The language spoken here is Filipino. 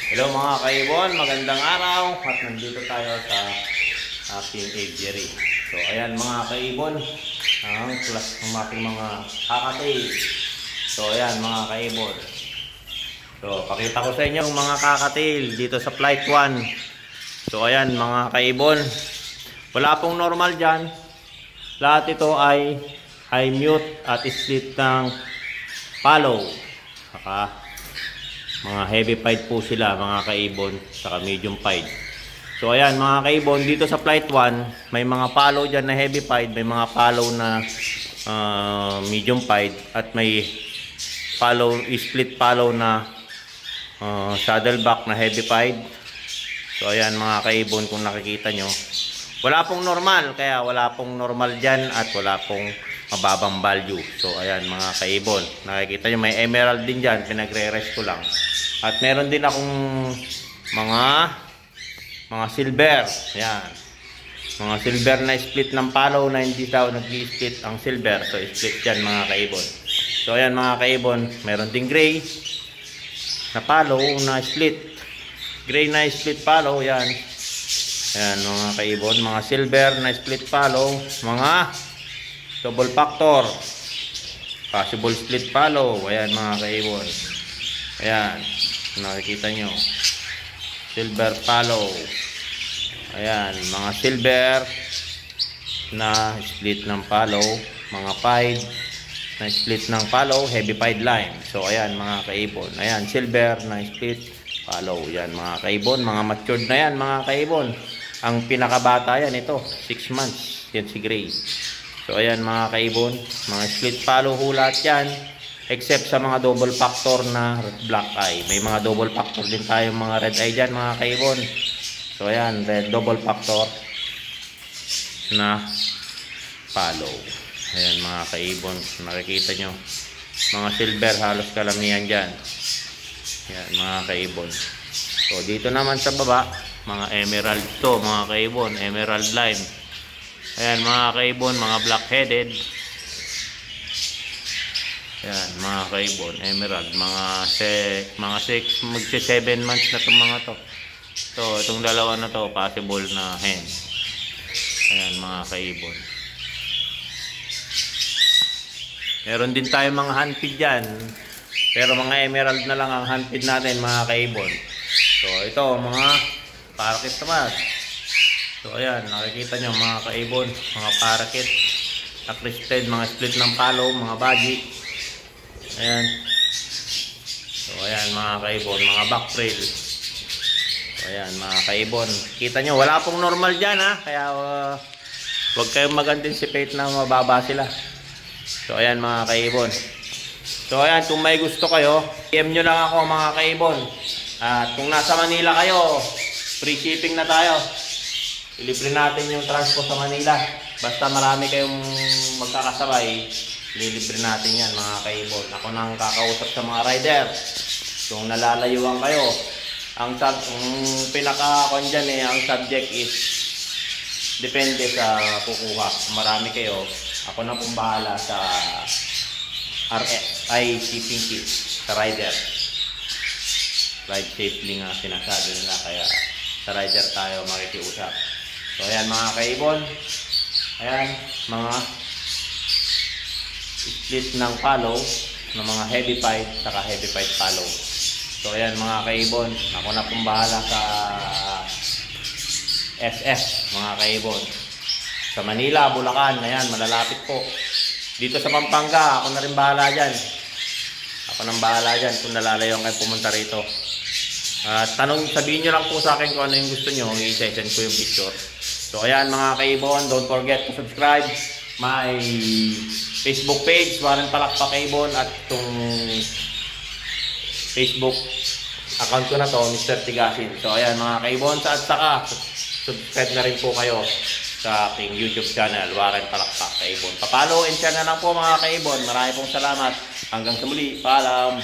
Hello mga kaibon, magandang araw at nandito tayo sa ating aviary. So ayan mga kaibon, ang class ng ating mga kakatail. So ayan mga kaibon. So pakita ko sa inyo yung mga kakatail dito sa flight 1. So ayan mga kaibon, wala pong normal dyan. Lahat ito ay mute at split ng follow. Saka mga heavy pied po sila mga kaibon, saka medium pied. So ayan mga kaibon, dito sa flight 1 may mga follow dyan na heavy pied, may mga follow na medium pied, at may split follow na saddleback na heavy pied. So ayan mga kaibon, kung nakikita nyo, wala pong normal, kaya wala pong normal dyan at wala pong mababang value. So ayan mga kaibon, nakikita nyo may emerald din dyan, pinagre-rest ko lang. At meron din akong mga silver. Ayan, mga silver na split ng follow na hindi daw nag-split ang silver. So split dyan mga kaibon. So ayan mga kaibon, meron din gray na follow na split. Gray na split follow, yan. Ayan mga kaibon, mga silver na split follow, mga double factor, possible split follow. Ayan mga kaibon. Ayan, nakikita nyo, silver follow. Ayan, mga silver na split ng follow, mga pied na split ng follow, heavy pied line. So ayan mga kaibon, ayan silver na split follow. Yan mga kaibon, mga matured na yan mga kaibon. Ang pinakabata yan, ito 6 months, yan si gray. So ayan mga kaibon, mga split follow hulat yan, except sa mga double factor na black eye. May mga double factor din tayo mga red eye dyan mga kaibon. So ayan, double factor na follow. Ayan mga kaibon, nakikita nyo, mga silver halos kalamihan dyan. Ayan mga kaibon. So dito naman sa baba, mga emerald to mga kaibon, emerald line. Ayan mga kaibon, mga black headed. Ayan mga kaibon, emerald, mga 6 magsi 7 months na itong mga to. So itong dalawa na to possible na hen. Ayan mga kaibon. Meron din tayo mga handfeed dyan, pero mga emerald na lang ang handfeed natin mga kaibon. So ito mga parakeet naman. So ayan, nakikita nyo mga kaibon, mga parakeet na crested, mga split ng follow, mga baji. Ayan. So ayan mga kaibon, mga backtrail. So ayan mga kaibon, kita nyo wala pong normal dyan ha, kaya huwag kayong mag-anticipate na mababa sila. So ayan mga kaibon. So ayan, kung may gusto kayo, PM nyo lang ako mga kaibon. At kung nasa Manila kayo, free shipping na tayo. Ilibre natin yung transport sa Manila. Basta marami kayong magkakasabay, lilibre natin yan mga kaibon. Ako nang kakausap sa mga rider. Kung nalalayuan kayo, ang pinaka-kon dyan ang subject is depende sa kukuha. Kung marami kayo, ako na pong bahala sa shipping kit sa rider. Ride safely nga sinasabi nila, kaya sa rider tayo makikiusap. So ayan mga kaibon, ayan mga split ng follow ng mga heavy pied saka heavy pied follow. So ayan mga kaibon, ako na pong bahala sa SS mga kaibon. Sa Manila, Bulacan, ayan malalapit po. Dito sa Pampanga, ako na rin bahala dyan. Ako nang bahala dyan kung nalalayo kayo pumunta rito. Sabihin nyo lang po sa akin kung ano yung gusto nyo, i-send ko yung picture. So ayan mga kaibon, don't forget to subscribe my Facebook page, Warren Palakpak Kaibon, at itong Facebook account ko na to, Mr. Tigasin. So ayan mga kaibon, saka subscribe na rin po kayo sa aking YouTube channel, Warren Palakpak Kaibon. Pa-follow and share na lang po mga kaibon. Marami pong salamat. Hanggang sa muli, paalam.